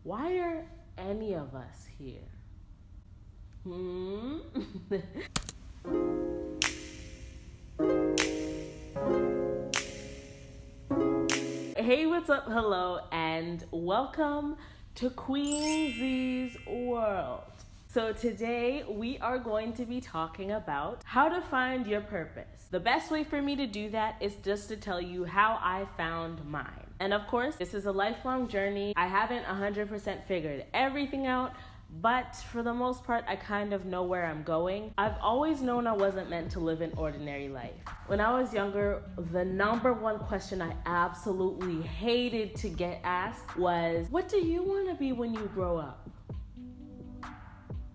Why are any of us here? Hey, what's up? Hello, and welcome to Queen Zey's world. So today we are going to be talking about how to find your purpose. The best way for me to do that is just to tell you how I found mine. And of course, this is a lifelong journey. I haven't 100% figured everything out, but for the most part, I kind of know where I'm going. I've always known I wasn't meant to live an ordinary life. When I was younger, the number one question I absolutely hated to get asked was, what do you want to be when you grow up?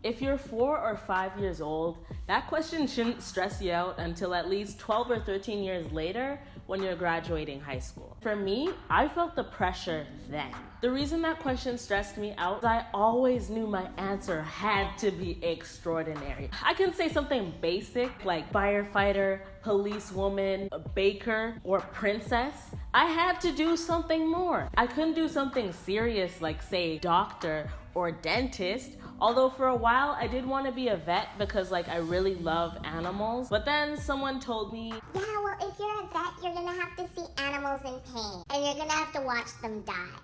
If you're 4 or 5 years old, that question shouldn't stress you out until at least 12 or 13 years later when you're graduating high school. For me, I felt the pressure then. The reason that question stressed me out is I always knew my answer had to be extraordinary. I can say something basic like firefighter, policewoman, baker, or princess. I had to do something more. I couldn't do something serious like, say, doctor or dentist. Although for a while I did want to be a vet because I really love animals. But then someone told me, yeah, well, if you're a vet, you're gonna have to see animals in pain and you're gonna have to watch them die.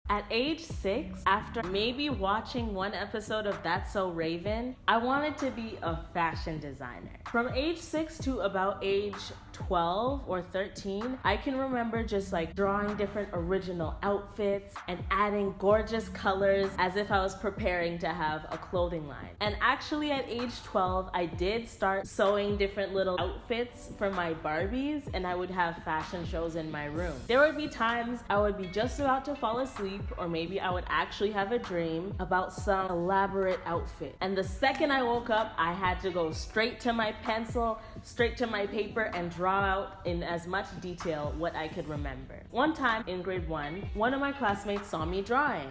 At age 6, after maybe watching one episode of That's So Raven, I wanted to be a fashion designer. From age 6 to about age 12 or 13, I can remember just drawing different original outfits and adding gorgeous colors as if I was preparing to have a clothing line. And actually at age 12, I did start sewing different little outfits for my Barbies, and I would have fashion shows in my room. There would be times I would be just about to fall asleep, or maybe I would actually have a dream about some elaborate outfit. And the second I woke up, I had to go straight to my pencil, straight to my paper, and draw out in as much detail what I could remember. One time in grade 1, one of my classmates saw me drawing.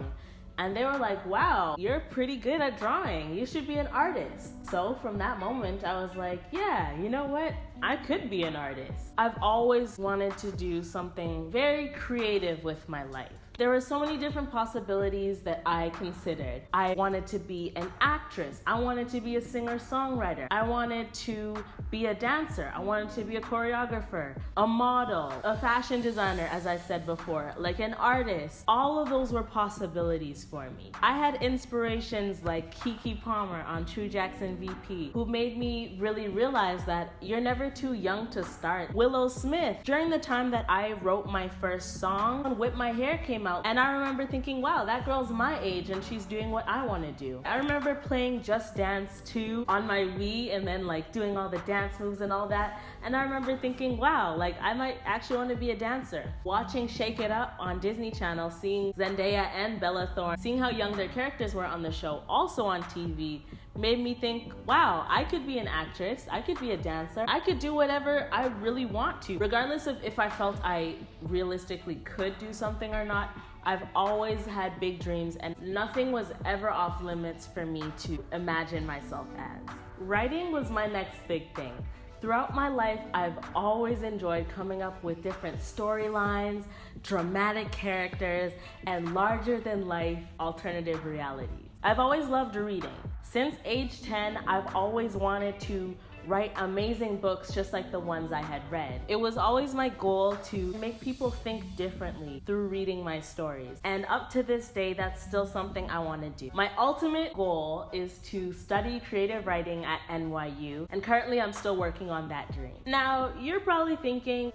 And they were like, wow, you're pretty good at drawing. You should be an artist. So from that moment, I was like, yeah, you know what? I could be an artist. I've always wanted to do something very creative with my life. There were so many different possibilities that I considered. I wanted to be an actress. I wanted to be a singer-songwriter. I wanted to be a dancer. I wanted to be a choreographer, a model, a fashion designer, as I said before, an artist. All of those were possibilities for me. I had inspirations like Keke Palmer on True Jackson VP, who made me really realize that you're never too young to start. Willow Smith. During the time that I wrote my first song, Whip My Hair came out, and I remember thinking, wow, that girl's my age and she's doing what I want to do. I remember playing Just Dance 2 on my Wii and then doing all the dance moves and all that. And I remember thinking, wow, I might actually want to be a dancer. Watching Shake It Up on Disney Channel, seeing Zendaya and Bella Thorne, seeing how young their characters were on the show, also on TV, made me think, wow, I could be an actress, I could be a dancer, I could do whatever I really want to. Regardless of if I felt I realistically could do something or not, I've always had big dreams and nothing was ever off limits for me to imagine myself as. Writing was my next big thing. Throughout my life, I've always enjoyed coming up with different storylines, dramatic characters, and larger-than-life alternative realities. I've always loved reading. Since age 10, I've always wanted to write amazing books just like the ones I had read. It was always my goal to make people think differently through reading my stories. And up to this day, that's still something I want to do. My ultimate goal is to study creative writing at NYU, and currently I'm still working on that dream. Now, you're probably thinking,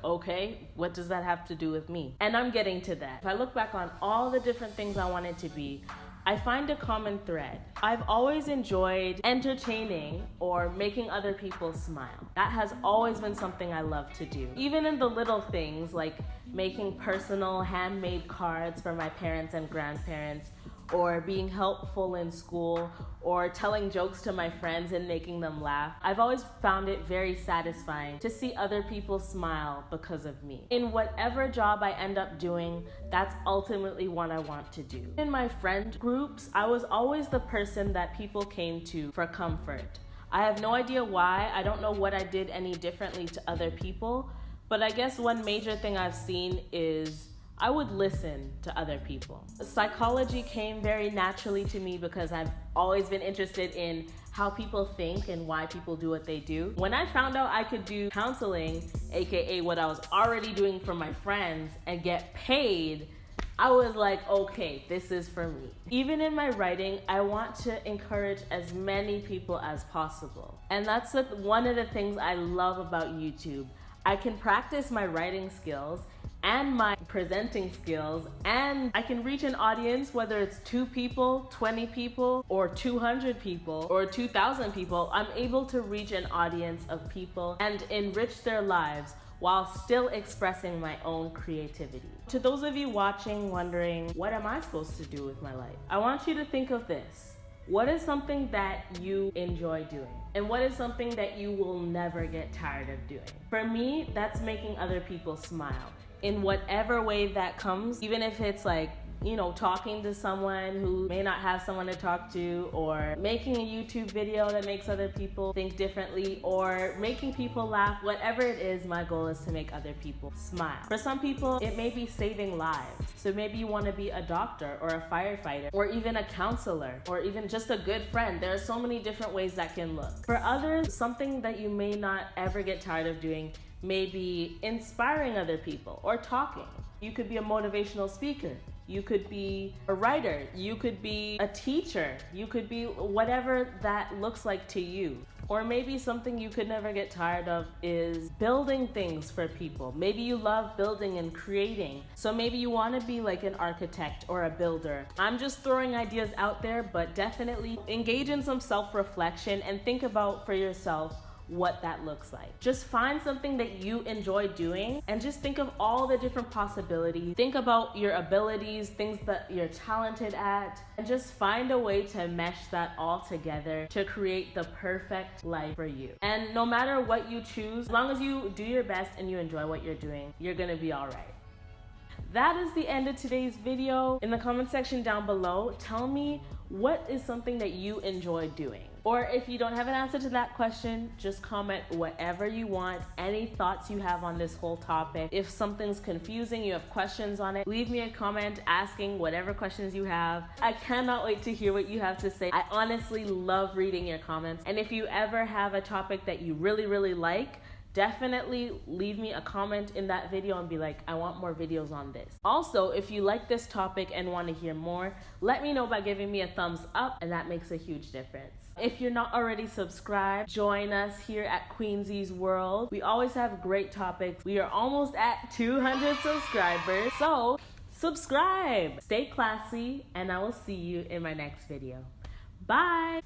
okay, what does that have to do with me? And I'm getting to that. If I look back on all the different things I wanted to be, I find a common thread. I've always enjoyed entertaining or making other people smile. That has always been something I love to do. Even in the little things like making personal handmade cards for my parents and grandparents, or being helpful in school, or telling jokes to my friends and making them laugh. I've always found it very satisfying to see other people smile because of me. In whatever job I end up doing, that's ultimately what I want to do. In my friend groups, I was always the person that people came to for comfort. I have no idea why. I don't know what I did any differently to other people, but I guess one major thing I've seen is I would listen to other people. Psychology came very naturally to me because I've always been interested in how people think and why people do what they do. When I found out I could do counseling, aka what I was already doing for my friends, and get paid, I was like, okay, this is for me. Even in my writing, I want to encourage as many people as possible. And that's one of the things I love about YouTube. I can practice my writing skills and my presenting skills, and I can reach an audience, whether it's 2 people, 20 people, or 200 people, or 2,000 people. I'm able to reach an audience of people and enrich their lives while still expressing my own creativity. To those of you watching wondering, what am I supposed to do with my life? I want you to think of this. What is something that you enjoy doing? And what is something that you will never get tired of doing? For me, that's making other people smile in whatever way that comes, even if it's like, you know, talking to someone who may not have someone to talk to, or making a YouTube video that makes other people think differently, or making people laugh. Whatever it is, my goal is to make other people smile. For some people, it may be saving lives. So maybe you want to be a doctor or a firefighter, or even a counselor, or even just a good friend. There are so many different ways that can look. For others, something that you may not ever get tired of doing may be inspiring other people or talking. You could be a motivational speaker. You could be a writer. You could be a teacher. You could be whatever that looks like to you. Or maybe something you could never get tired of is building things for people. Maybe you love building and creating. So maybe you want to be like an architect or a builder. I'm just throwing ideas out there, but definitely engage in some self-reflection and think about for yourself what that looks like. Just find something that you enjoy doing and just think of all the different possibilities. Think about your abilities, things that you're talented at, and just find a way to mesh that all together to create the perfect life for you. And no matter what you choose, as long as you do your best and you enjoy what you're doing, you're gonna be all right. That is the end of today's video. In the comment section down below, tell me what is something that you enjoy doing. Or if you don't have an answer to that question, just comment whatever you want, any thoughts you have on this whole topic. If something's confusing, you have questions on it, leave me a comment asking whatever questions you have. I cannot wait to hear what you have to say. I honestly love reading your comments. And if you ever have a topic that you really, really like, definitely leave me a comment in that video and be like, I want more videos on this. Also, if you like this topic and want to hear more, let me know by giving me a thumbs up, and that makes a huge difference. If you're not already subscribed, join us here at Queen Zey's World. We always have great topics. We are almost at 200 subscribers, so subscribe. Stay classy, and I will see you in my next video. Bye.